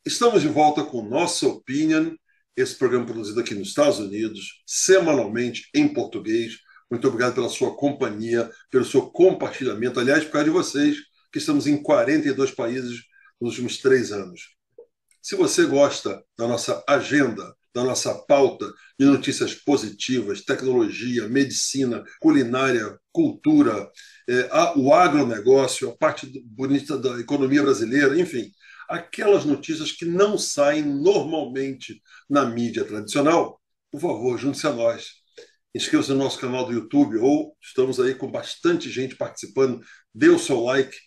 Estamos de volta com Nossa Opinion, esse programa produzido aqui nos Estados Unidos, semanalmente em português. Muito obrigado pela sua companhia, pelo seu compartilhamento. Aliás, por causa de vocês, que estamos em 42 países nos últimos 3 anos. Se você gosta da nossa agenda, da nossa pauta de notícias positivas, tecnologia, medicina, culinária, cultura, o agronegócio, a parte bonita da economia brasileira, enfim, aquelas notícias que não saem normalmente na mídia tradicional, por favor, junte-se a nós. Inscreva-se no nosso canal do YouTube, ou estamos aí com bastante gente participando. Dê o seu like,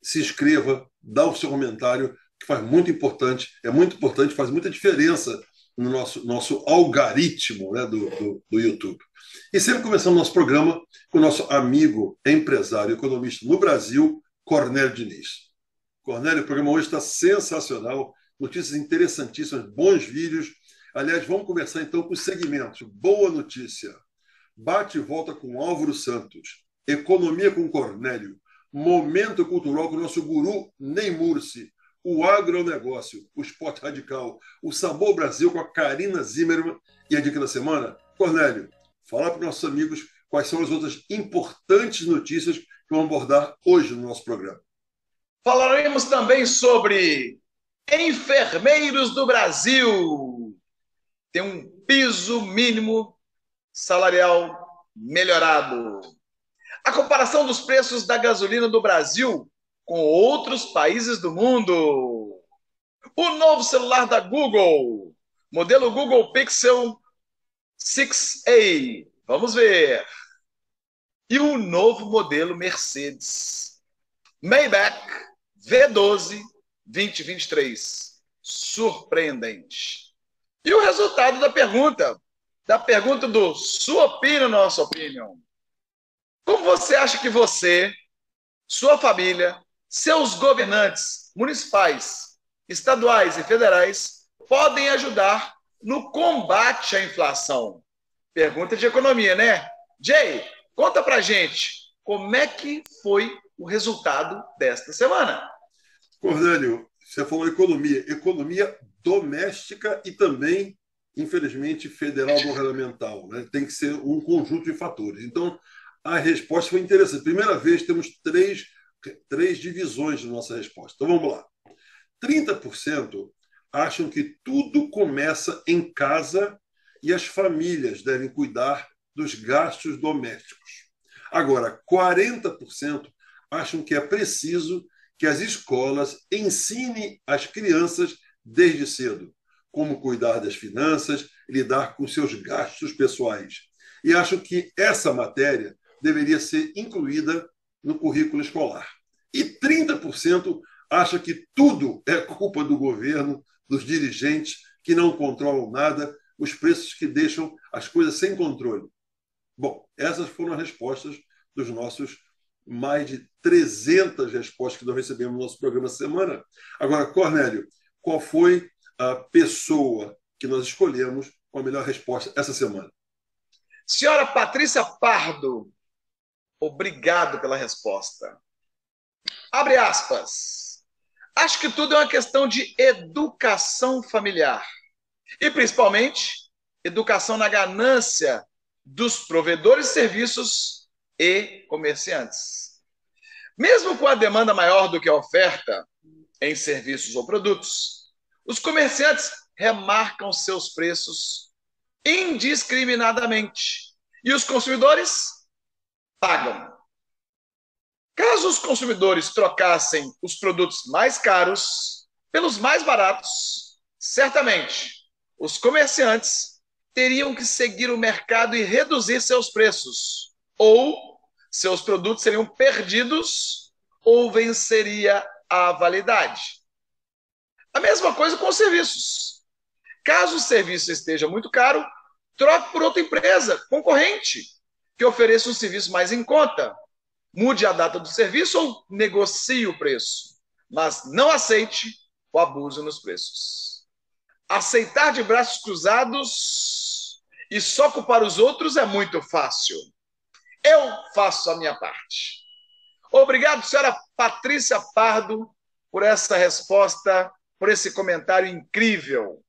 se inscreva, dá o seu comentário, que faz muito importante, faz muita diferença no nosso algoritmo, né, do YouTube. E sempre começando nosso programa com o nosso amigo, empresário, economista no Brasil, Cornélio Diniz. Cornélio, o programa hoje está sensacional, notícias interessantíssimas, bons vídeos. Aliás, vamos começar então com os segmentos. Boa notícia. Bate e volta com Álvaro Santos. Economia com Cornélio. Momento cultural com o nosso guru Ney Mursi. O agronegócio, o esporte radical, o Sabor Brasil com a Karina Zimmermann e a dica da semana. Cornélio, fala para os nossos amigos quais são as outras importantes notícias que vamos abordar hoje no nosso programa. Falaremos também sobre enfermeiros do Brasil. Tem um piso mínimo salarial melhorado. A comparação dos preços da gasolina do Brasil com outros países do mundo. O novo celular da Google, modelo Google Pixel 6a. Vamos ver. E o novo modelo Mercedes Maybach V12 2023. Surpreendente. E o resultado da pergunta do Sua Opinião, Nossa Opinião. Como você acha que você, sua família, seus governantes municipais, estaduais e federais podem ajudar no combate à inflação? Pergunta de economia, né? Jay, conta pra gente como é que foi o resultado desta semana. Cornélio, você falou economia doméstica e também, infelizmente, federal governamental, né? Tem que ser um conjunto de fatores. Então, a resposta foi interessante. Primeira vez temos três divisões da nossa resposta. Então, vamos lá. 30% acham que tudo começa em casa e as famílias devem cuidar dos gastos domésticos. Agora, 40% acham que é preciso que as escolas ensinem as crianças desde cedo como cuidar das finanças, lidar com seus gastos pessoais. E acham que essa matéria deveria ser incluída no currículo escolar. E 30% acha que tudo é culpa do governo, dos dirigentes que não controlam nada, os preços que deixam as coisas sem controle. Bom, essas foram as respostas dos nossos mais de 300 respostas que nós recebemos no nosso programa essa semana. Agora, Cornélio, qual foi a pessoa que nós escolhemos com a melhor resposta essa semana? Senhora Patrícia Pardo, obrigado pela resposta. Abre aspas. Acho que tudo é uma questão de educação familiar. E, principalmente, educação na ganância dos provedores de serviços e comerciantes. Mesmo com a demanda maior do que a oferta em serviços ou produtos, os comerciantes remarcam seus preços indiscriminadamente e os consumidores pagam. Caso os consumidores trocassem os produtos mais caros pelos mais baratos, certamente os comerciantes teriam que seguir o mercado e reduzir seus preços, ou seus produtos seriam perdidos ou venceria a validade. A mesma coisa com os serviços. Caso o serviço esteja muito caro, troque por outra empresa concorrente que ofereça um serviço mais em conta. Mude a data do serviço ou negocie o preço, mas não aceite o abuso nos preços. Aceitar de braços cruzados e só culpar os outros é muito fácil. Eu faço a minha parte. Obrigado, senhora Patrícia Pardo, por essa resposta por esse comentário incrível.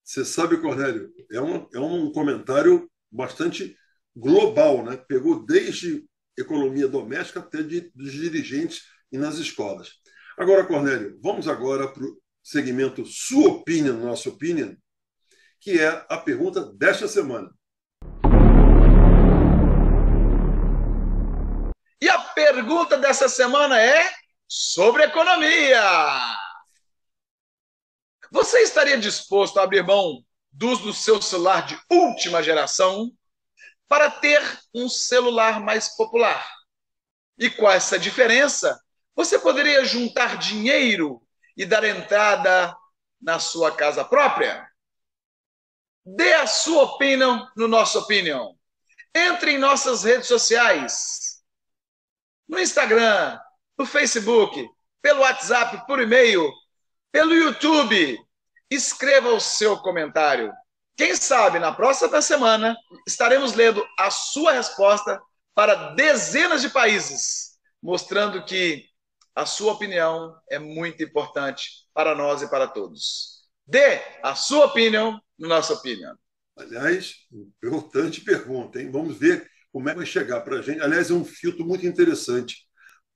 Você sabe, Cornélio, é um comentário bastante global, né? Pegou desde economia doméstica até dos dirigentes e nas escolas. Agora, Cornélio, vamos agora para o segmento Sua Opinião, Nossa Opinion, que é a pergunta desta semana. E a pergunta dessa semana é sobre economia. Você estaria disposto a abrir mão do uso do seu celular de última geração para ter um celular mais popular? E com essa diferença, você poderia juntar dinheiro e dar entrada na sua casa própria? Dê a sua opinião no Nossa Opinião. Entre em nossas redes sociais, no Instagram, no Facebook, pelo WhatsApp, por e-mail, pelo YouTube. Escreva o seu comentário. Quem sabe na próxima semana estaremos lendo a sua resposta para dezenas de países, mostrando que a sua opinião é muito importante para nós e para todos. Dê a sua opinião no Nossa Opinião. Aliás, importante pergunta, hein? Vamos ver como é que vai chegar para a gente. Aliás, é um filtro muito interessante.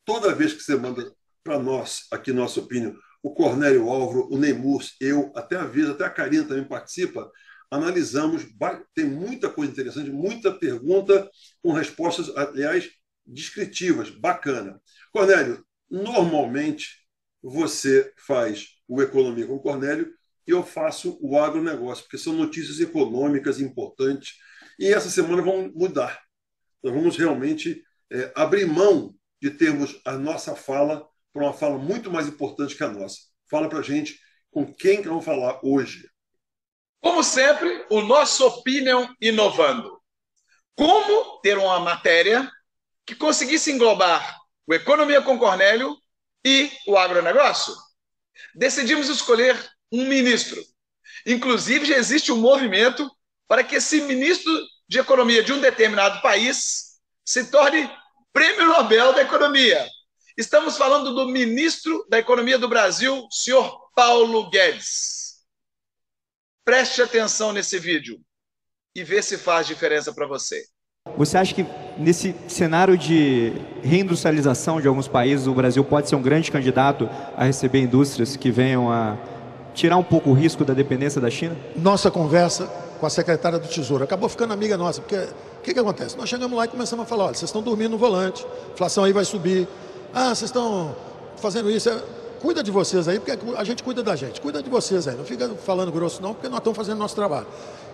Toda vez que você manda para nós, aqui Nossa Opinião, o Cornélio Álvaro, o Nemus, eu, até a Karina também participa, analisamos, tem muita coisa interessante, muita pergunta com respostas, aliás, descritivas, bacana. Cornélio, normalmente você faz o Economia com o Cornélio e eu faço o agronegócio, porque são notícias econômicas importantes e essa semana vão mudar. Nós vamos realmente abrir mão de termos a nossa fala para uma fala muito mais importante que a nossa. Fala para a gente com quem que vamos falar hoje. Como sempre, o Nossa Opinião inovando. Como ter uma matéria que conseguisse englobar o Economia com Cornélio e o agronegócio? Decidimos escolher um ministro. Inclusive, já existe um movimento para que esse ministro de Economia de um determinado país se torne Prêmio Nobel da Economia. Estamos falando do ministro da Economia do Brasil, senhor Paulo Guedes. Preste atenção nesse vídeo e vê se faz diferença para você. Você acha que nesse cenário de reindustrialização de alguns países, o Brasil pode ser um grande candidato a receber indústrias que venham a tirar um pouco o risco da dependência da China? Nossa conversa com a secretária do Tesouro acabou ficando amiga nossa, porque o que acontece? Nós chegamos lá e começamos a falar, olha, vocês estão dormindo no volante, a inflação aí vai subir, vocês estão fazendo isso, cuida de vocês aí, porque a gente cuida da gente, cuida de vocês aí, não fica falando grosso não, porque nós estamos fazendo nosso trabalho.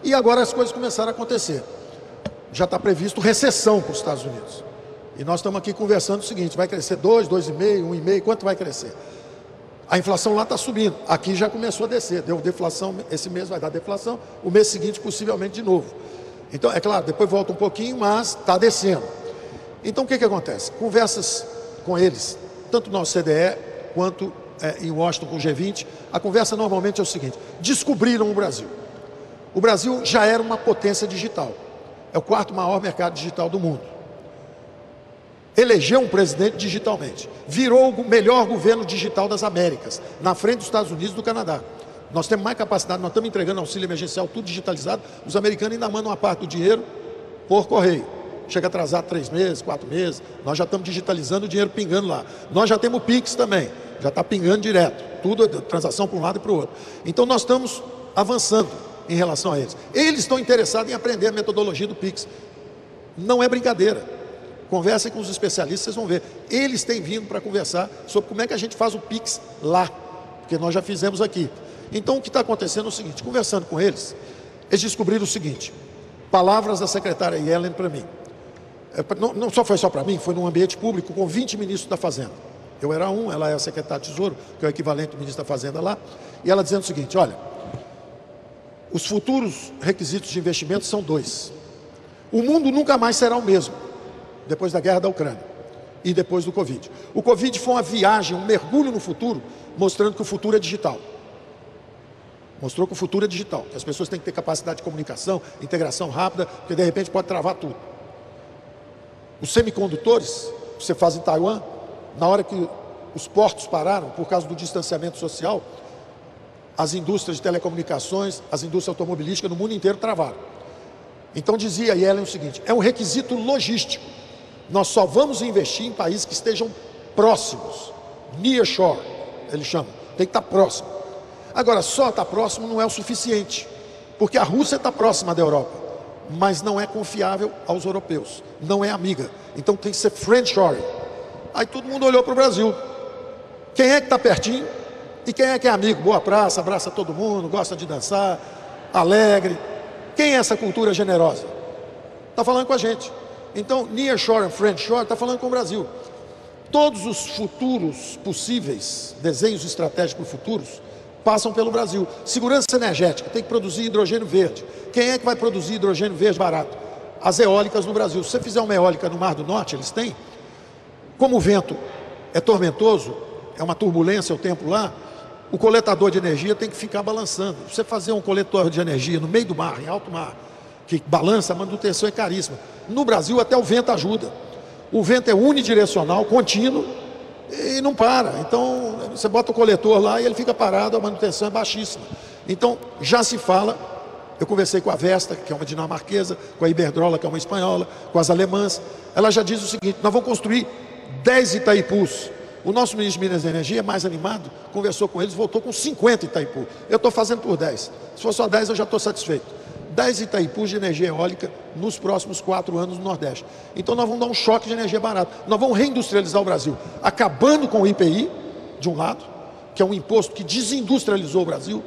E agora as coisas começaram a acontecer. Já está previsto recessão para os Estados Unidos. E nós estamos aqui conversando o seguinte, vai crescer 2, 2,5, 1,5, quanto vai crescer? A inflação lá está subindo, aqui já começou a descer, deu deflação, esse mês vai dar deflação, o mês seguinte possivelmente de novo. Então, é claro, depois volta um pouquinho, mas está descendo. Então, o que acontece? Conversas com eles, tanto no CDE quanto em Washington com o G20, a conversa normalmente é o seguinte, descobriram o Brasil. O Brasil já era uma potência digital, é o quarto maior mercado digital do mundo. Elegeu um presidente digitalmente, virou o melhor governo digital das Américas, na frente dos Estados Unidos e do Canadá. Nós temos mais capacidade, nós estamos entregando auxílio emergencial, tudo digitalizado, os americanos ainda mandam uma parte do dinheiro por correio. Chega atrasado 3 meses, 4 meses, nós já estamos digitalizando o dinheiro pingando lá. Nós já temos o Pix também, já está pingando direto, tudo é transação para um lado e para o outro. Então nós estamos avançando em relação a eles. Eles estão interessados em aprender a metodologia do Pix. Não é brincadeira. Conversem com os especialistas, vocês vão ver. Eles têm vindo para conversar sobre como é que a gente faz o Pix lá, porque nós já fizemos aqui. Então o que está acontecendo é o seguinte, conversando com eles, eles descobriram o seguinte, palavras da secretária Yellen para mim. Não só foi só para mim, foi num ambiente público com 20 ministros da Fazenda. Eu era um, ela é a secretária de Tesouro, que é o equivalente do ministro da Fazenda lá, e ela dizendo o seguinte, olha, os futuros requisitos de investimento são 2. O mundo nunca mais será o mesmo, depois da guerra da Ucrânia e depois do Covid. O Covid foi uma viagem, um mergulho no futuro, mostrando que o futuro é digital. Mostrou que o futuro é digital, que as pessoas têm que ter capacidade de comunicação, integração rápida, porque de repente pode travar tudo. Os semicondutores, que você faz em Taiwan, na hora que os portos pararam por causa do distanciamento social, as indústrias de telecomunicações, as indústrias automobilísticas no mundo inteiro travaram. Então dizia Yellen o seguinte: é um requisito logístico. Nós só vamos investir em países que estejam próximos. Near shore, ele chama. Tem que estar próximo. Agora, só estar próximo não é o suficiente, porque a Rússia está próxima da Europa, mas não é confiável aos europeus, não é amiga. Então tem que ser friendshoring. Aí todo mundo olhou para o Brasil. Quem é que está pertinho? E quem é amigo? Boa praça, abraça todo mundo, gosta de dançar, alegre. Quem é essa cultura generosa? Está falando com a gente. Então, nearshore e friendshore está falando com o Brasil. Todos os futuros possíveis, desenhos estratégicos futuros, passam pelo Brasil. Segurança energética, tem que produzir hidrogênio verde. Quem é que vai produzir hidrogênio verde barato? As eólicas no Brasil. Se você fizer uma eólica no Mar do Norte, eles têm. Como o vento é tormentoso, é uma turbulência o tempo lá, o coletador de energia tem que ficar balançando. Você fazer um coletor de energia no meio do mar, em alto mar, que balança, a manutenção é caríssima. No Brasil até o vento ajuda. O vento é unidirecional, contínuo, e não para. Então você bota o coletor lá e ele fica parado, a manutenção é baixíssima. Então já se fala, eu conversei com a Vesta, que é uma dinamarquesa, com a Iberdrola, que é uma espanhola, com as alemãs. Ela já diz o seguinte: nós vamos construir 10 Itaipus. O nosso ministro de Minas e Energia, mais animado, conversou com eles, voltou com 50 Itaipu. Eu estou fazendo por 10. Se for só 10, eu já estou satisfeito. 10 Itaipus de energia eólica nos próximos 4 anos no Nordeste. Então nós vamos dar um choque de energia barata. Nós vamos reindustrializar o Brasil, acabando com o IPI, de um lado, que é um imposto que desindustrializou o Brasil,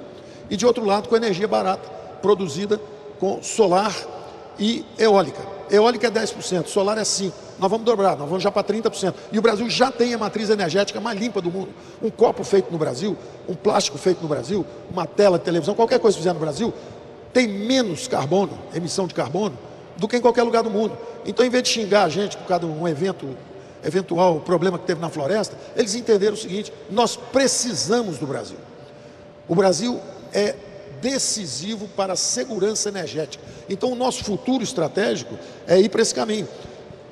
e de outro lado com energia barata, produzida com solar e eólica. Eólica é 10%, solar é 5%. Nós vamos dobrar, nós vamos já para 30%. E o Brasil já tem a matriz energética mais limpa do mundo. Um copo feito no Brasil, um plástico feito no Brasil, uma tela de televisão, qualquer coisa que fizer no Brasil, tem menos carbono, emissão de carbono, do que em qualquer lugar do mundo. Então, em vez de xingar a gente por causa de um eventual problema que teve na floresta, eles entenderam o seguinte: nós precisamos do Brasil. O Brasil é decisivo para a segurança energética. Então, o nosso futuro estratégico é ir para esse caminho.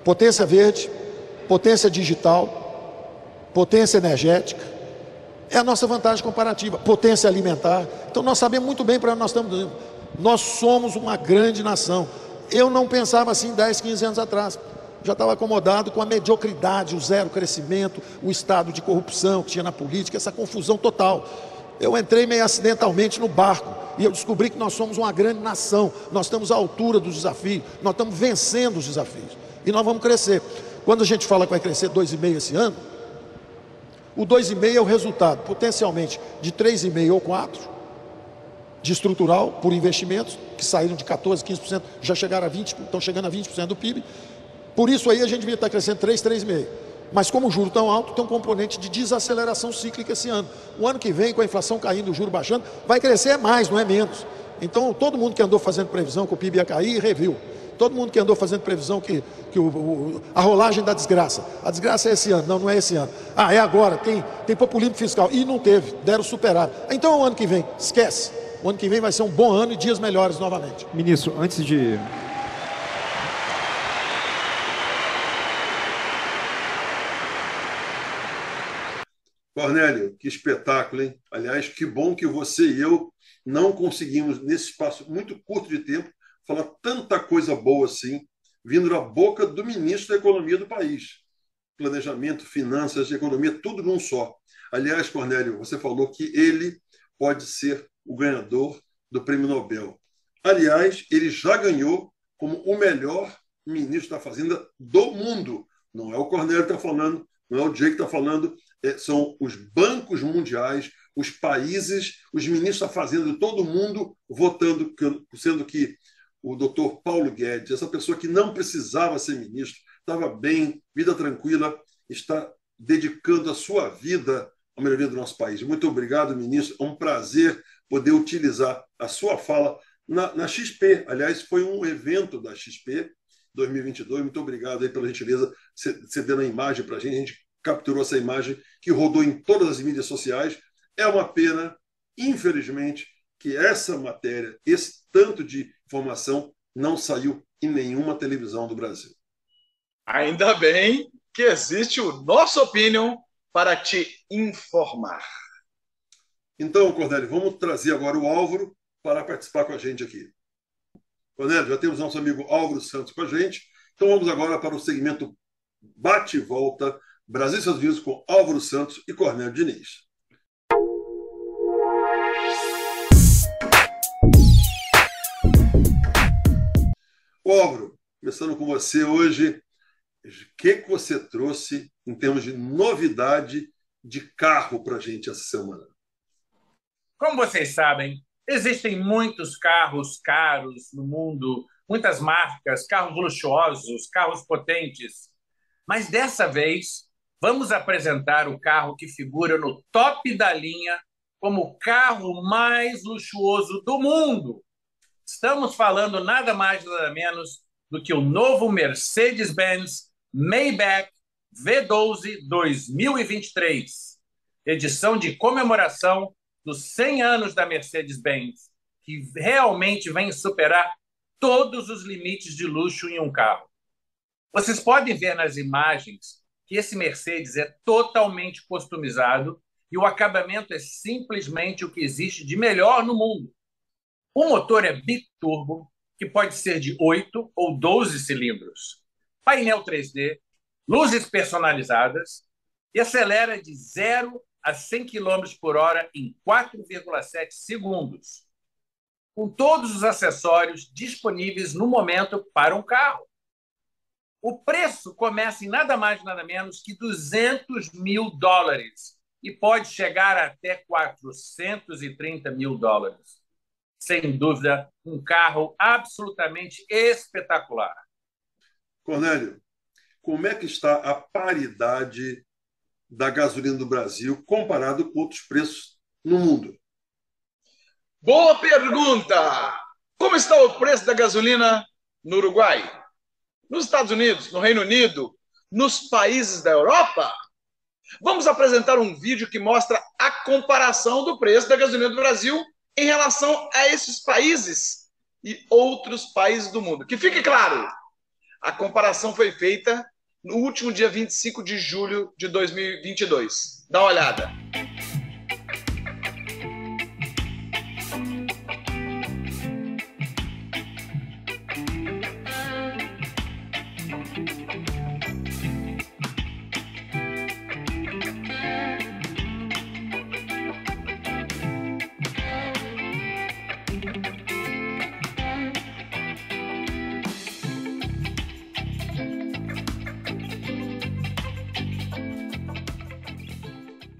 Potência verde, potência digital, potência energética, é a nossa vantagem comparativa. Potência alimentar. Então nós sabemos muito bem para onde nós estamos indo. Nós somos uma grande nação. Eu não pensava assim 10, 15 anos atrás. Já estava acomodado com a mediocridade, o zero crescimento, o estado de corrupção que tinha na política, essa confusão total. Eu entrei meio acidentalmente no barco e eu descobri que nós somos uma grande nação. Nós estamos à altura dos desafios, nós estamos vencendo os desafios. E nós vamos crescer. Quando a gente fala que vai crescer 2,5 esse ano, o 2,5 é o resultado, potencialmente, de 3,5 ou 4, de estrutural, por investimentos, que saíram de 14%, 15%, já chegaram a 20%, estão chegando a 20% do PIB. Por isso aí a gente devia estar crescendo 3, 3,5. Mas como o juro tão alto, tem um componente de desaceleração cíclica esse ano. O ano que vem, com a inflação caindo, o juro baixando, vai crescer mais, não é menos. Então, todo mundo que andou fazendo previsão que o PIB ia cair, reviu. Todo mundo que andou fazendo previsão que a rolagem da desgraça. A desgraça é esse ano. Não, não é esse ano. Ah, é agora. Tem populismo fiscal. E não teve. Deram superar. Então, o ano que vem, esquece. O ano que vem vai ser um bom ano e dias melhores novamente. Ministro, antes de... Cornélio, que espetáculo, hein? Aliás, que bom que você e eu não conseguimos, nesse espaço muito curto de tempo, falar tanta coisa boa assim, vindo da boca do ministro da Economia do país. Planejamento, finanças, economia, tudo num só. Aliás, Cornélio, você falou que ele pode ser o ganhador do Prêmio Nobel. Aliás, ele já ganhou como o melhor ministro da Fazenda do mundo. Não é o Cornélio que está falando, não é o Jay que está falando, são os bancos mundiais, os países, os ministros da Fazenda de todo mundo votando, sendo que o doutor Paulo Guedes, essa pessoa que não precisava ser ministro, estava bem, vida tranquila, está dedicando a sua vida à melhoria do nosso país. Muito obrigado, ministro. É um prazer poder utilizar a sua fala na XP. Aliás, foi um evento da XP 2022. Muito obrigado aí pela gentileza, cedendo a imagem para a gente capturou essa imagem que rodou em todas as mídias sociais. É uma pena, infelizmente, que essa matéria, esse tanto de informação, não saiu em nenhuma televisão do Brasil. Ainda bem que existe o Nosso Opinion para te informar. Então, Cornélio, vamos trazer agora o Álvaro para participar com a gente aqui. Cornélio, já temos nosso amigo Álvaro Santos com a gente. Então vamos agora para o segmento Bate e Volta, Brasil e Estados Unidos, com Álvaro Santos e Cornélio Diniz. Álvaro, começando com você hoje, o que você trouxe em termos de novidade de carro para a gente essa semana? Como vocês sabem, existem muitos carros caros no mundo, muitas marcas, carros luxuosos, carros potentes. Mas dessa vez, vamos apresentar o carro que figura no top da linha como o carro mais luxuoso do mundo. Estamos falando nada mais, nada menos do que o novo Mercedes-Benz Maybach V12 2023, edição de comemoração dos 100 anos da Mercedes-Benz, que realmente vem superar todos os limites de luxo em um carro. Vocês podem ver nas imagens que esse Mercedes é totalmente customizado e o acabamento é simplesmente o que existe de melhor no mundo. O motor é biturbo, que pode ser de 8 ou 12 cilindros, painel 3D, luzes personalizadas e acelera de 0 a 100 km por hora em 4,7 segundos, com todos os acessórios disponíveis no momento para um carro. O preço começa em nada mais nada menos que $200 mil e pode chegar até $430 mil. Sem dúvida, um carro absolutamente espetacular. Cornélio, como é que está a paridade da gasolina do Brasil comparado com outros preços no mundo? Boa pergunta! Como está o preço da gasolina no Uruguai, nos Estados Unidos, no Reino Unido, nos países da Europa? Vamos apresentar um vídeo que mostra a comparação do preço da gasolina do Brasil em relação a esses países e outros países do mundo. Que fique claro, a comparação foi feita no último dia 25 de julho de 2022. Dá uma olhada.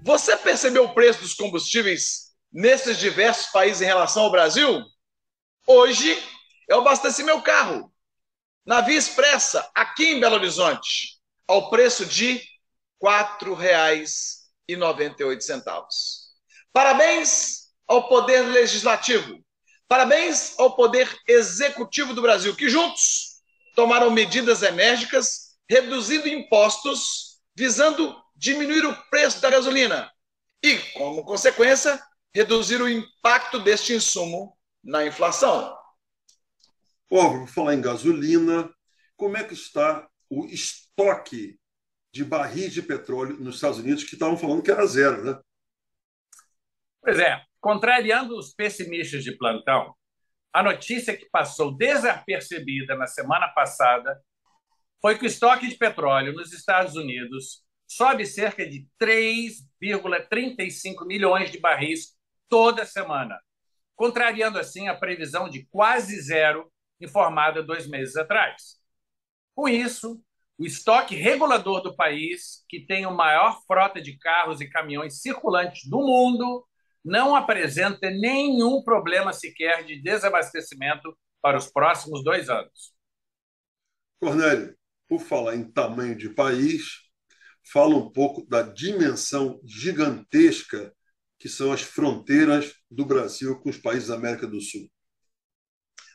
Você percebeu o preço dos combustíveis nesses diversos países em relação ao Brasil? Hoje, eu abasteci meu carro na Via Expressa, aqui em Belo Horizonte, ao preço de R$ 4,98. Parabéns ao Poder Legislativo, parabéns ao Poder Executivo do Brasil, que juntos tomaram medidas enérgicas, reduzindo impostos, visando diminuir o preço da gasolina e, como consequência, reduzir o impacto deste insumo na inflação. Por falar em gasolina, como é que está o estoque de barris de petróleo nos Estados Unidos, que estavam falando que era zero, né? Pois é, contrariando os pessimistas de plantão, a notícia que passou desapercebida na semana passada foi que o estoque de petróleo nos Estados Unidos sobe cerca de 3,35 milhões de barris toda semana, contrariando assim a previsão de quase zero informada 2 meses atrás. Com isso, o estoque regulador do país, que tem a maior frota de carros e caminhões circulantes do mundo, não apresenta nenhum problema sequer de desabastecimento para os próximos 2 anos. Cornélio, por falar em tamanho de país, fala um pouco da dimensão gigantesca que são as fronteiras do Brasil com os países da América do Sul.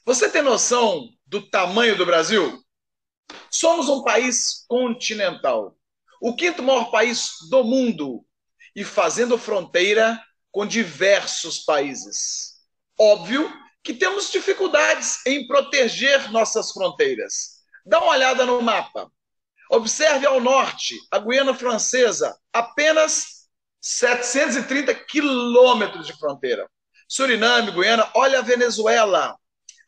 Você tem noção do tamanho do Brasil? Somos um país continental, o 5º maior país do mundo e fazendo fronteira com diversos países. Óbvio que temos dificuldades em proteger nossas fronteiras. Dá uma olhada no mapa. Observe ao norte, a Guiana Francesa, apenas 730 quilômetros de fronteira. Suriname, Guiana, olha a Venezuela,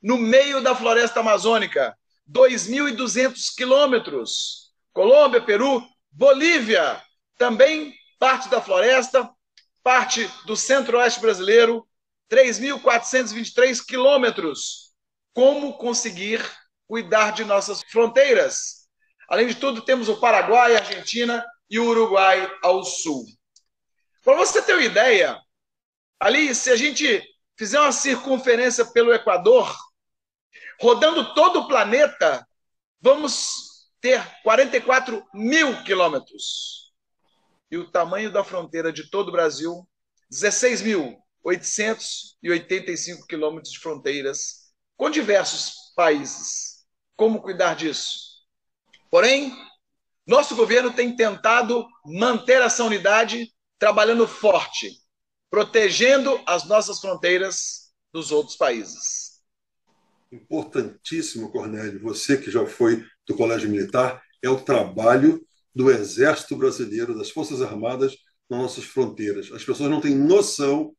no meio da floresta amazônica, 2.200 quilômetros. Colômbia, Peru, Bolívia, também parte da floresta, parte do centro-oeste brasileiro, 3.423 quilômetros. Como conseguir cuidar de nossas fronteiras? Além de tudo, temos o Paraguai, a Argentina e o Uruguai ao sul. Para você ter uma ideia, ali, se a gente fizer uma circunferência pelo Equador, rodando todo o planeta, vamos ter 44 mil quilômetros. E o tamanho da fronteira de todo o Brasil, 16.885 quilômetros de fronteiras, com diversos países. Como cuidar disso? Porém, nosso governo tem tentado manter essa unidade, trabalhando forte, protegendo as nossas fronteiras dos outros países. Importantíssimo, Cornélio, você que já foi do Colégio Militar, é o trabalho do Exército Brasileiro, das Forças Armadas nas nossas fronteiras. As pessoas não têm noção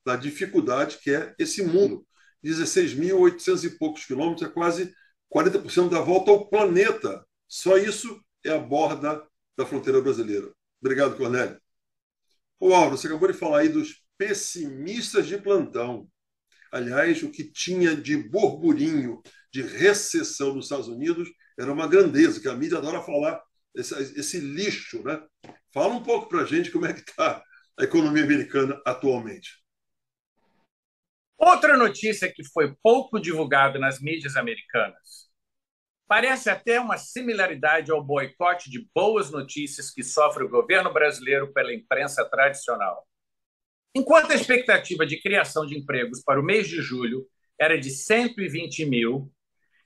da dificuldade que é esse mundo. 16.800 e poucos quilômetros, é quase 40% da volta ao planeta. Só isso é a borda da fronteira brasileira. Obrigado, Cornélio. Ô, Álvaro, você acabou de falar aí dos pessimistas de plantão. Aliás, o que tinha de burburinho, de recessão nos Estados Unidos, era uma grandeza, que a mídia adora falar, esse lixo, né? Fala um pouco para a gente como é que está a economia americana atualmente. Outra notícia que foi pouco divulgada nas mídias americanas parece até uma similaridade ao boicote de boas notícias que sofre o governo brasileiro pela imprensa tradicional. Enquanto a expectativa de criação de empregos para o mês de julho era de 120 mil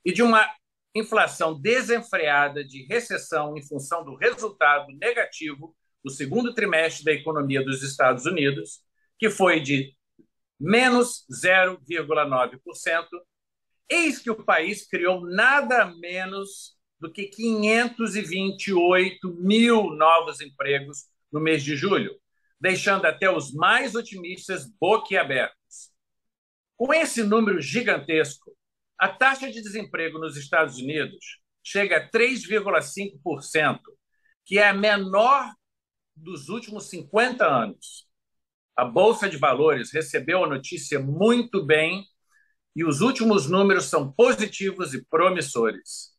e de uma inflação desenfreada de recessão em função do resultado negativo do segundo trimestre da economia dos Estados Unidos, que foi de menos 0,9%, eis que o país criou nada menos do que 528 mil novos empregos no mês de julho, deixando até os mais otimistas boquiabertos. Com esse número gigantesco, a taxa de desemprego nos Estados Unidos chega a 3,5%, que é a menor dos últimos 50 anos. A Bolsa de Valores recebeu a notícia muito bem e os últimos números são positivos e promissores.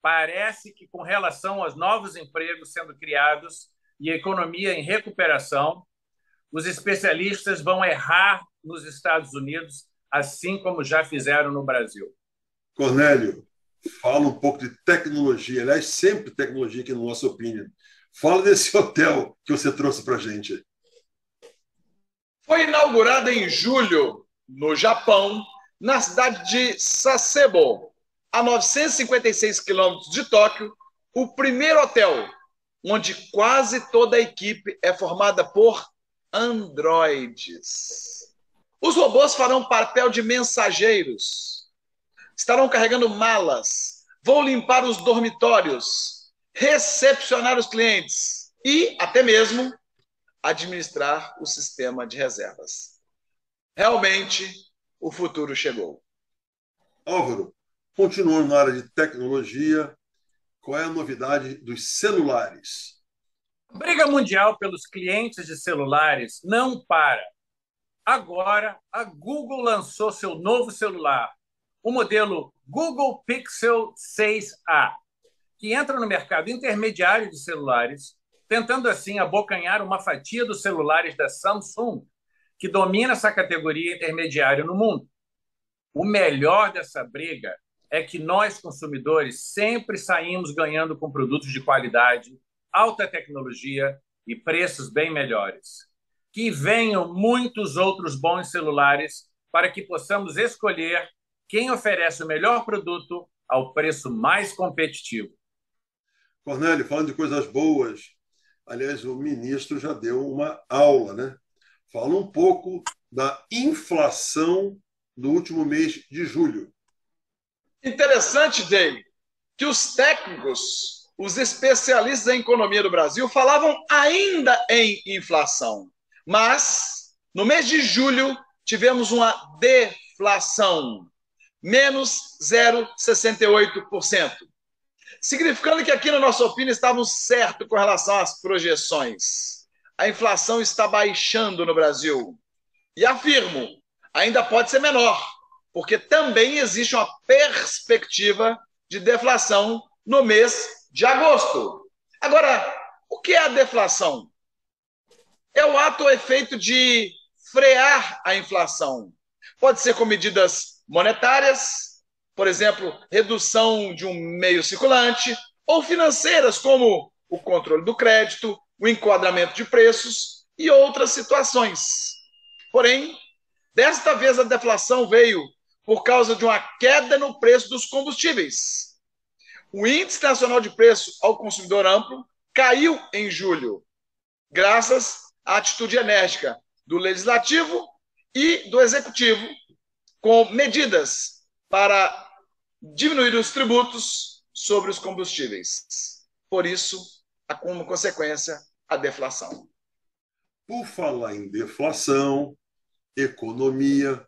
Parece que com relação aos novos empregos sendo criados e a economia em recuperação, os especialistas vão errar nos Estados Unidos, assim como já fizeram no Brasil. Cornélio, fala um pouco de tecnologia, aliás, sempre tecnologia aqui no Nossa Opinião. Fala desse hotel que você trouxe para a gente. Foi inaugurado em julho, no Japão, na cidade de Sasebo, a 956 quilômetros de Tóquio, o primeiro hotel onde quase toda a equipe é formada por androides. Os robôs farão papel de mensageiros, estarão carregando malas, vão limpar os dormitórios, recepcionar os clientes e até mesmo administrar o sistema de reservas. Realmente, o futuro chegou. Álvaro, continuando na área de tecnologia, qual é a novidade dos celulares? A briga mundial pelos clientes de celulares não para. Agora, a Google lançou seu novo celular, o modelo Google Pixel 6a, que entra no mercado intermediário de celulares, tentando assim abocanhar uma fatia dos celulares da Samsung, que domina essa categoria intermediária no mundo. O melhor dessa briga é que nós, consumidores, sempre saímos ganhando com produtos de qualidade, alta tecnologia e preços bem melhores. Que venham muitos outros bons celulares para que possamos escolher quem oferece o melhor produto ao preço mais competitivo. Cornélio, falando de coisas boas, aliás, o ministro já deu uma aula, né? Fala um pouco da inflação do último mês de julho. Interessante, Jay. que os técnicos, os especialistas em economia do Brasil falavam ainda em inflação. Mas, no mês de julho, tivemos uma deflação, menos 0,68%. Significando que aqui, na nossa opinião, estávamos certos com relação às projeções. A inflação está baixando no Brasil. E afirmo, ainda pode ser menor, porque também existe uma perspectiva de deflação no mês de agosto. Agora, o que é a deflação? É o ato ou efeito de frear a inflação. Pode ser com medidas monetárias, por exemplo, redução de um meio circulante, ou financeiras, como o controle do crédito, o enquadramento de preços e outras situações. Porém, desta vez a deflação veio por causa de uma queda no preço dos combustíveis. O Índice Nacional de Preço ao Consumidor Amplo caiu em julho, graças à atitude enérgica do Legislativo e do Executivo, com medidas para diminuir os tributos sobre os combustíveis. Por isso, como consequência, a deflação. Por falar em deflação, economia,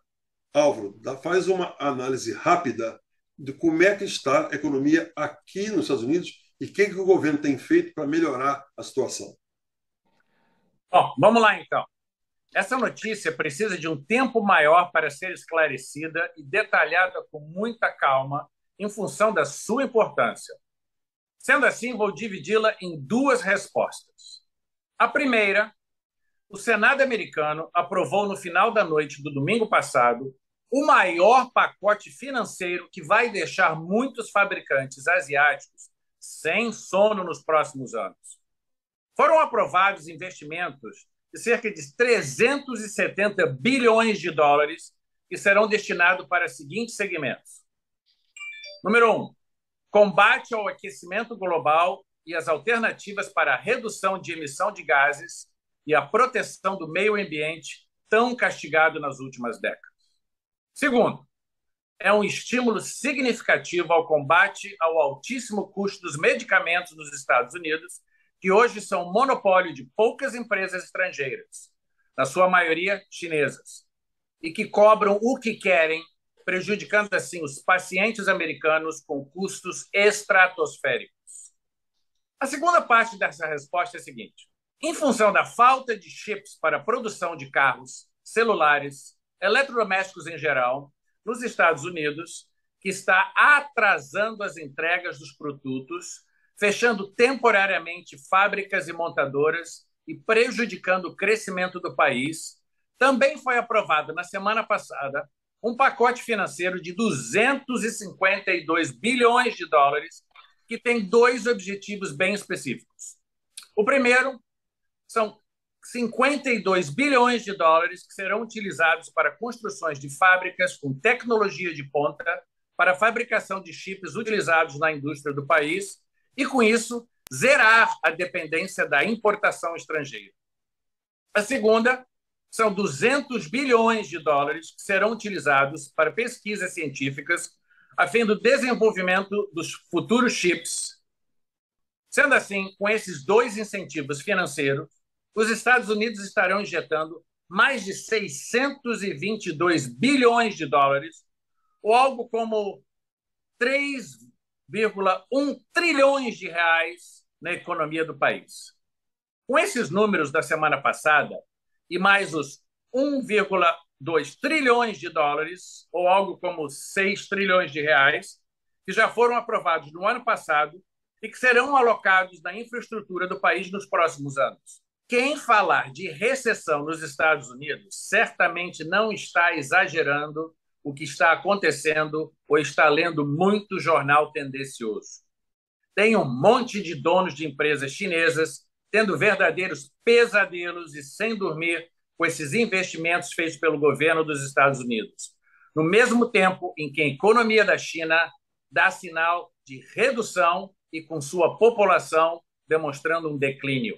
Álvaro, faz uma análise rápida de como é que está a economia aqui nos Estados Unidos e o que o governo tem feito para melhorar a situação. Bom, vamos lá então. Essa notícia precisa de um tempo maior para ser esclarecida e detalhada com muita calma em função da sua importância. Sendo assim, vou dividi-la em duas respostas. A primeira, o Senado americano aprovou no final da noite do domingo passado o maior pacote financeiro que vai deixar muitos fabricantes asiáticos sem sono nos próximos anos. Foram aprovados investimentos de cerca de 370 bilhões de dólares que serão destinados para os seguintes segmentos. Número 1, combate ao aquecimento global e as alternativas para a redução de emissão de gases e a proteção do meio ambiente tão castigado nas últimas décadas. Segundo, é um estímulo significativo ao combate ao altíssimo custo dos medicamentos nos Estados Unidos, que hoje são monopólio de poucas empresas estrangeiras, na sua maioria chinesas, e que cobram o que querem, prejudicando assim os pacientes americanos com custos estratosféricos. A segunda parte dessa resposta é a seguinte: em função da falta de chips para a produção de carros, celulares, eletrodomésticos em geral, nos Estados Unidos, que está atrasando as entregas dos produtos, fechando temporariamente fábricas e montadoras e prejudicando o crescimento do país, também foi aprovado na semana passada um pacote financeiro de 252 bilhões de dólares, que tem dois objetivos bem específicos. O primeiro são 52 bilhões de dólares que serão utilizados para construções de fábricas com tecnologia de ponta para a fabricação de chips utilizados na indústria do país e, com isso, zerar a dependência da importação estrangeira. A segunda são 200 bilhões de dólares que serão utilizados para pesquisas científicas a fim do desenvolvimento dos futuros chips. Sendo assim, com esses dois incentivos financeiros, os Estados Unidos estarão injetando mais de 622 bilhões de dólares, ou algo como 3,1 trilhões de reais na economia do país. Com esses números da semana passada e mais os 1,2 trilhões de dólares, ou algo como 6 trilhões de reais, que já foram aprovados no ano passado e que serão alocados na infraestrutura do país nos próximos anos. Quem falar de recessão nos Estados Unidos certamente não está exagerando o que está acontecendo ou está lendo muito jornal tendencioso. Tem um monte de donos de empresas chinesas tendo verdadeiros pesadelos e sem dormir com esses investimentos feitos pelo governo dos Estados Unidos, no mesmo tempo em que a economia da China dá sinal de redução e com sua população demonstrando um declínio.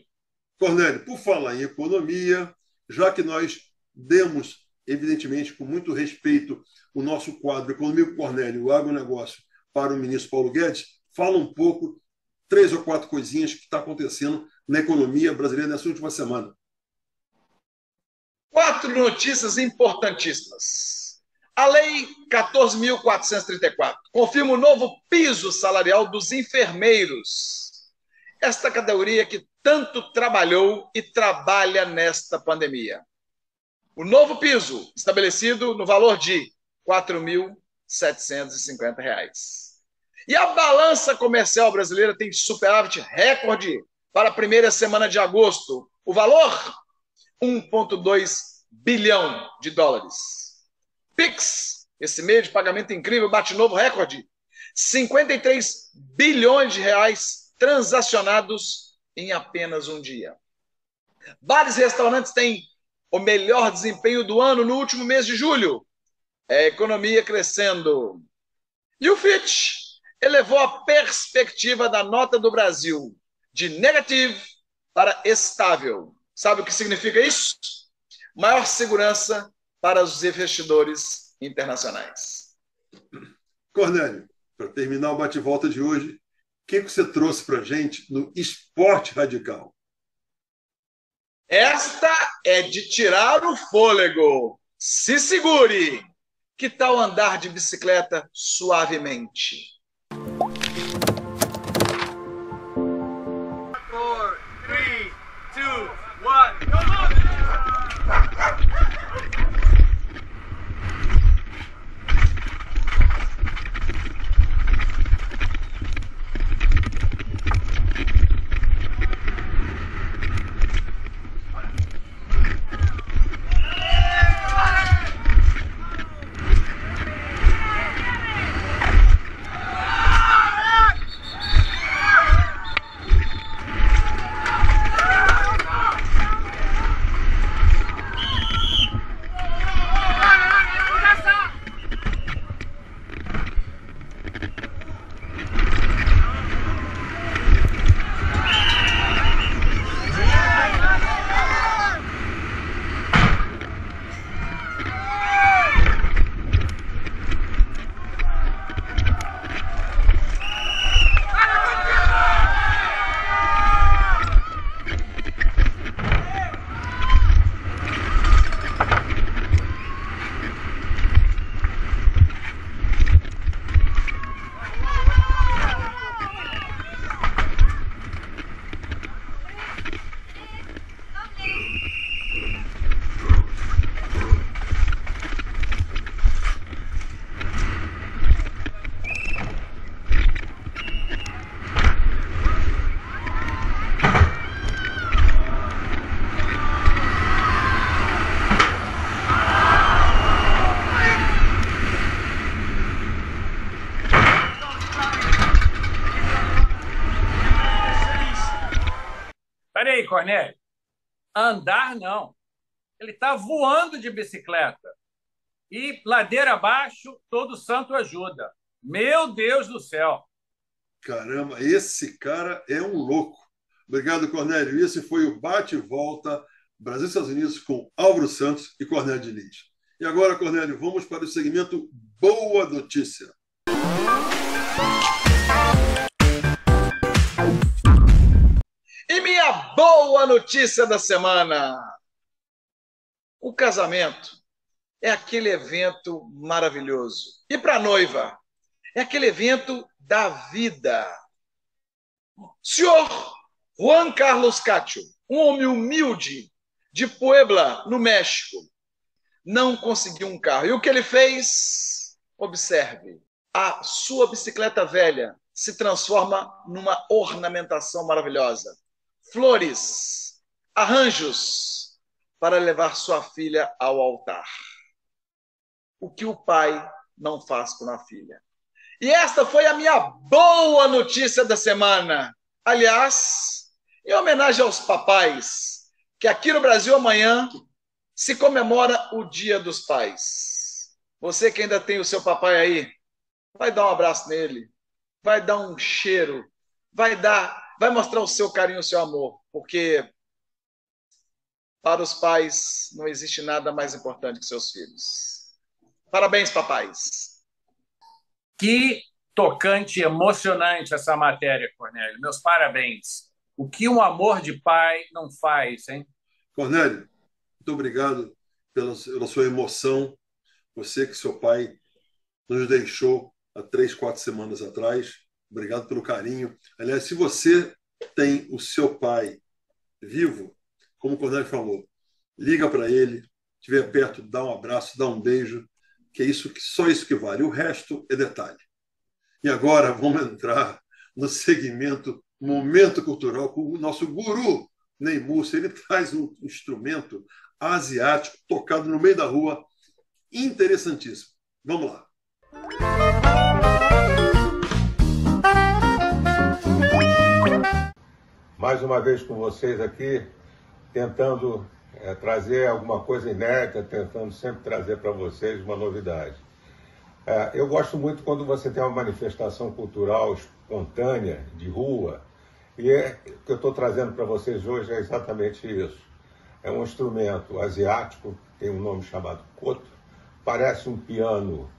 Cornélio, por falar em economia, já que nós demos, evidentemente, com muito respeito, o nosso quadro Economia com Cornélio, o agronegócio, para o ministro Paulo Guedes, Fala um pouco, 3 ou 4 coisinhas que está acontecendo na economia brasileira nessa última semana. 4 notícias importantíssimas. A Lei 14.434 confirma o novo piso salarial dos enfermeiros. Esta categoria que tanto trabalhou e trabalha nesta pandemia. O novo piso, estabelecido no valor de R$ 4.750. E a balança comercial brasileira tem superávit recorde para a primeira semana de agosto. O valor? 1,2 bilhão de dólares. Pix, esse meio de pagamento incrível, bate novo recorde. 53 bilhões de reais transacionados em apenas um dia. Bares e restaurantes têm o melhor desempenho do ano no último mês de julho. É a economia crescendo. E o Fitch elevou a perspectiva da nota do Brasil de negativo para estável. Sabe o que significa isso? Maior segurança para os investidores internacionais. Cornélio, para terminar o bate-volta de hoje, o que você trouxe para a gente no esporte radical? Esta é de tirar o fôlego. Se segure. Que tal andar de bicicleta suavemente? 4, 3, 2, 1, go! Peraí, Cornélio. Andar, não. Ele está voando de bicicleta. E ladeira abaixo, todo santo ajuda. Meu Deus do céu. Caramba, esse cara é um louco. Obrigado, Cornélio. Esse foi o Bate-Volta Brasil e Estados Unidos com Álvaro Santos e Cornélio Diniz. E agora, Cornélio, vamos para o segmento Boa Notícia. E minha boa notícia da semana. O casamento é aquele evento maravilhoso. E para a noiva, é aquele evento da vida. Senhor Juan Carlos Cacho, um homem humilde de Puebla, no México, não conseguiu um carro. E o que ele fez? Observe. A sua bicicleta velha se transforma numa ornamentação maravilhosa. Flores, arranjos para levar sua filha ao altar. O que o pai não faz com a filha. E esta foi a minha boa notícia da semana. Aliás, em homenagem aos papais, que aqui no Brasil amanhã se comemora o Dia dos Pais. Você que ainda tem o seu papai aí, vai dar um abraço nele, vai dar um cheiro, vai mostrar o seu carinho, o seu amor, porque para os pais não existe nada mais importante que seus filhos. Parabéns, papais. Que tocante e emocionante essa matéria, Cornélio. Meus parabéns. O que um amor de pai não faz, hein? Cornélio, muito obrigado pela sua emoção. Você que seu pai nos deixou há 3, 4 semanas atrás. Obrigado pelo carinho. Aliás, se você tem o seu pai vivo, como o Cornélio falou, liga para ele, estiver perto, dá um abraço, dá um beijo, que é isso, só isso que vale. O resto é detalhe. E agora vamos entrar no segmento Momento Cultural com o nosso guru, Ney Múcio. Ele traz um instrumento asiático tocado no meio da rua, interessantíssimo. Vamos lá. Mais uma vez com vocês aqui, tentando trazer alguma coisa inédita, tentando sempre trazer para vocês uma novidade. Eu gosto muito quando você tem uma manifestação cultural espontânea, de rua, e o que eu estou trazendo para vocês hoje é exatamente isso. É um instrumento asiático, tem um nome chamado koto, parece um piano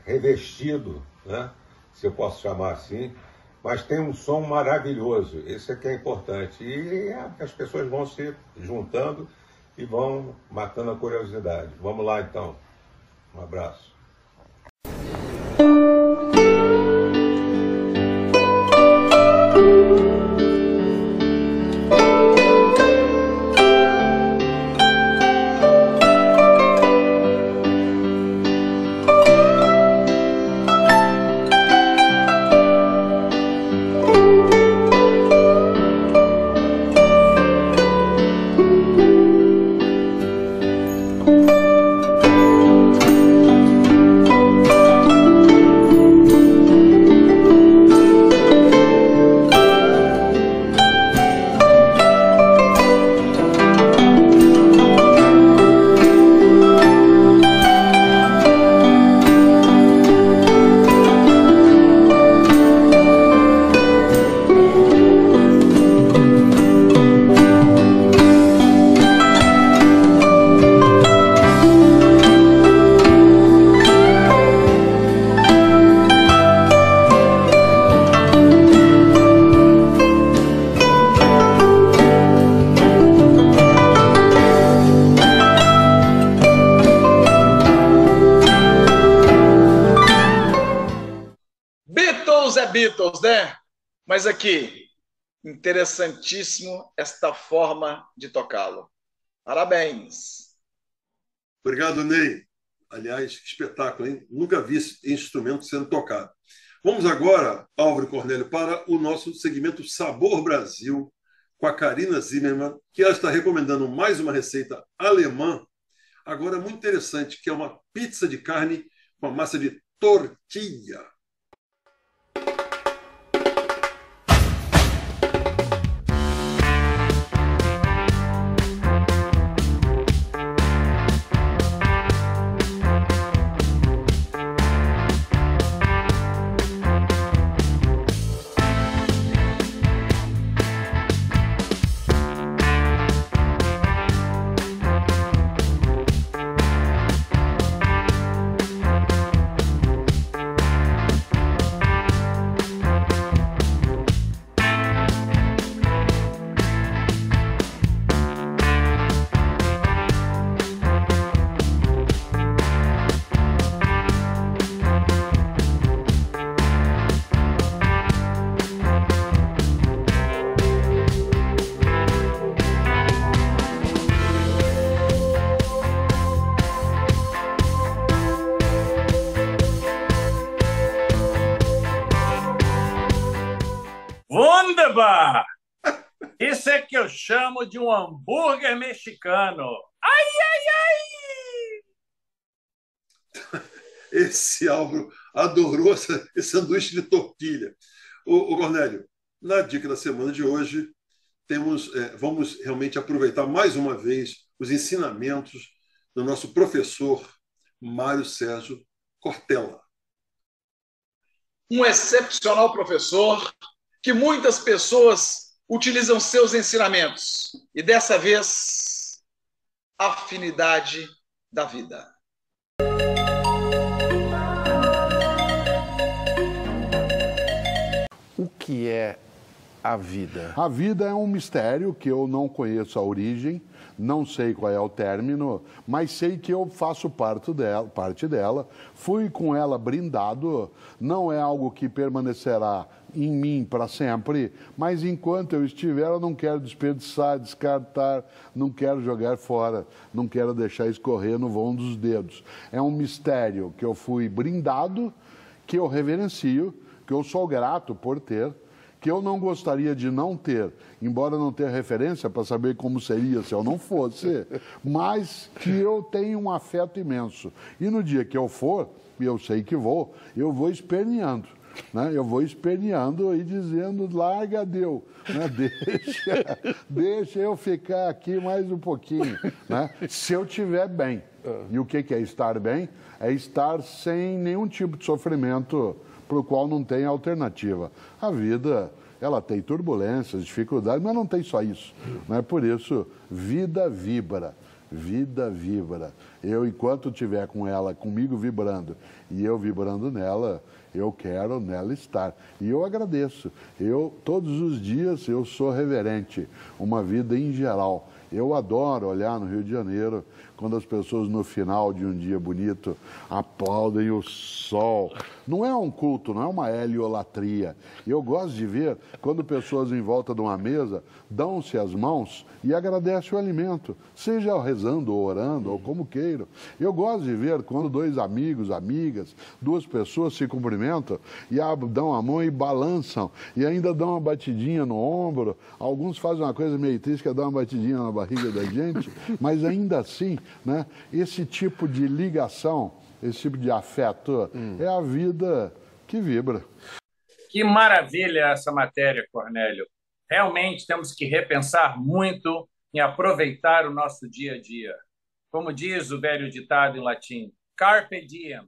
revestido, né? Se eu posso chamar assim, mas tem um som maravilhoso, esse é que é importante. E as pessoas vão se juntando e vão matando a curiosidade. Vamos lá, então. Um abraço. Beatles, né? Mas aqui, interessantíssimo esta forma de tocá-lo. Parabéns. Obrigado, Ney. Aliás, que espetáculo, hein? Nunca vi esse instrumento sendo tocado. Vamos agora, Álvaro e Cornélio, para o nosso segmento Sabor Brasil, com a Karina Zimmermann, que ela está recomendando mais uma receita alemã, agora muito interessante, que é uma pizza de carne com a massa de tortilha. Wunderbar! Isso é que eu chamo de um hambúrguer mexicano. Ai, ai, ai! Esse Álvaro adorou esse sanduíche de tortilha. O Cornélio, na dica da semana de hoje, vamos realmente aproveitar mais uma vez os ensinamentos do nosso professor Mário Sérgio Cortella. Um excepcional professor que muitas pessoas utilizam seus ensinamentos. E dessa vez, afinidade da vida. que é a vida? A vida é um mistério que eu não conheço a origem, não sei qual é o término, mas sei que eu faço parte dela, fui com ela brindado, não é algo que permanecerá em mim para sempre, mas enquanto eu estiver, eu não quero desperdiçar, descartar, não quero jogar fora, não quero deixar escorrer no vão dos dedos. É um mistério que eu fui brindado, que eu reverencio, que eu sou grato por ter, que eu não gostaria de não ter, embora não tenha referência para saber como seria se eu não fosse, mas que eu tenho um afeto imenso. E no dia que eu for, e eu sei que vou, eu vou esperneando. Né? Eu vou esperneando e dizendo, larga, deu. Né? Deixa eu ficar aqui mais um pouquinho. Né? Se eu estiver bem. E o que é estar bem? É estar sem nenhum tipo de sofrimento para o qual não tem alternativa. A vida, ela tem turbulências, dificuldades, mas não tem só isso. Né? Por isso, vida vibra. Vida vibra. Eu, enquanto estiver com ela, comigo vibrando, e eu vibrando nela, eu quero nela estar. E eu agradeço. Todos os dias, eu sou reverente. Uma vida em geral. Eu adoro olhar no Rio de Janeiro, quando as pessoas no final de um dia bonito aplaudem o sol. Não é um culto, não é uma heliolatria. Eu gosto de ver quando pessoas em volta de uma mesa dão-se as mãos e agradecem o alimento, seja rezando ou orando, ou como queiram. Eu gosto de ver quando dois amigos, amigas, duas pessoas se cumprimentam e dão a mão e balançam, e ainda dão uma batidinha no ombro. Alguns fazem uma coisa meio triste, que é dar uma batidinha na barriga da gente, mas ainda assim, né, esse tipo de ligação, esse tipo de afeto, é a vida que vibra. Que maravilha essa matéria, Cornélio. Realmente temos que repensar muito em aproveitar o nosso dia a dia. Como diz o velho ditado em latim, carpe diem.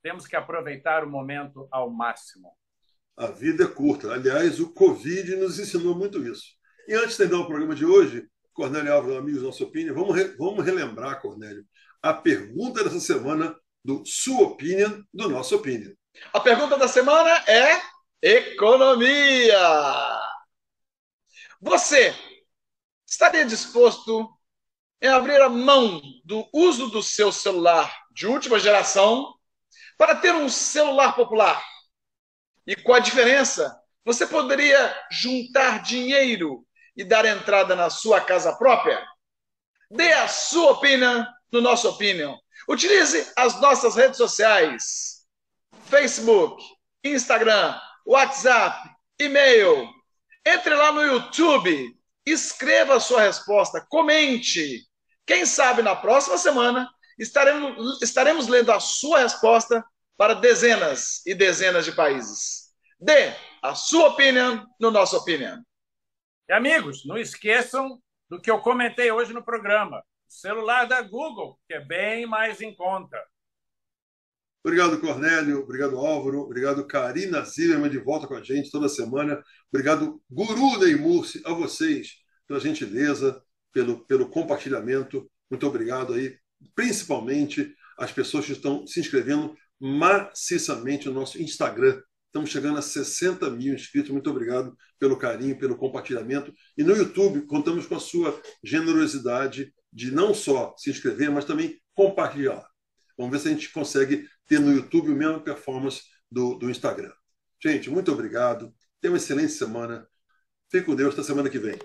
Temos que aproveitar o momento ao máximo. A vida é curta. Aliás, o Covid nos ensinou muito isso. E antes de terminar o programa de hoje, Cornélio Álvaro, amigos da Nossa Opinião, vamos relembrar, Cornélio, a pergunta dessa semana do Sua Opinion, do Nossa Opinion. A pergunta da semana é economia. Você estaria disposto em abrir a mão do uso do seu celular de última geração para ter um celular popular? E com a diferença, você poderia juntar dinheiro e dar entrada na sua casa própria? Dê a sua opinião no Nossa Opinião. Utilize as nossas redes sociais: Facebook, Instagram, WhatsApp, e-mail. Entre lá no YouTube, escreva a sua resposta, comente. Quem sabe na próxima semana estaremos lendo a sua resposta para dezenas e dezenas de países. Dê a sua opinião no Nossa Opinião. E amigos, não esqueçam do que eu comentei hoje no programa. O celular da Google, que é bem mais em conta. Obrigado, Cornélio. Obrigado, Álvaro. Obrigado, Karina Zillerman, de volta com a gente toda semana. Obrigado, Guru Neymur, a vocês, pela gentileza, pelo compartilhamento. Muito obrigado aí, principalmente as pessoas que estão se inscrevendo maciçamente no nosso Instagram. Estamos chegando a 60 mil inscritos. Muito obrigado pelo carinho, pelo compartilhamento. E no YouTube, contamos com a sua generosidade de não só se inscrever, mas também compartilhar. Vamos ver se a gente consegue ter no YouTube a mesma performance do Instagram. Gente, muito obrigado. Tenha uma excelente semana. Fique com Deus. Até semana que vem.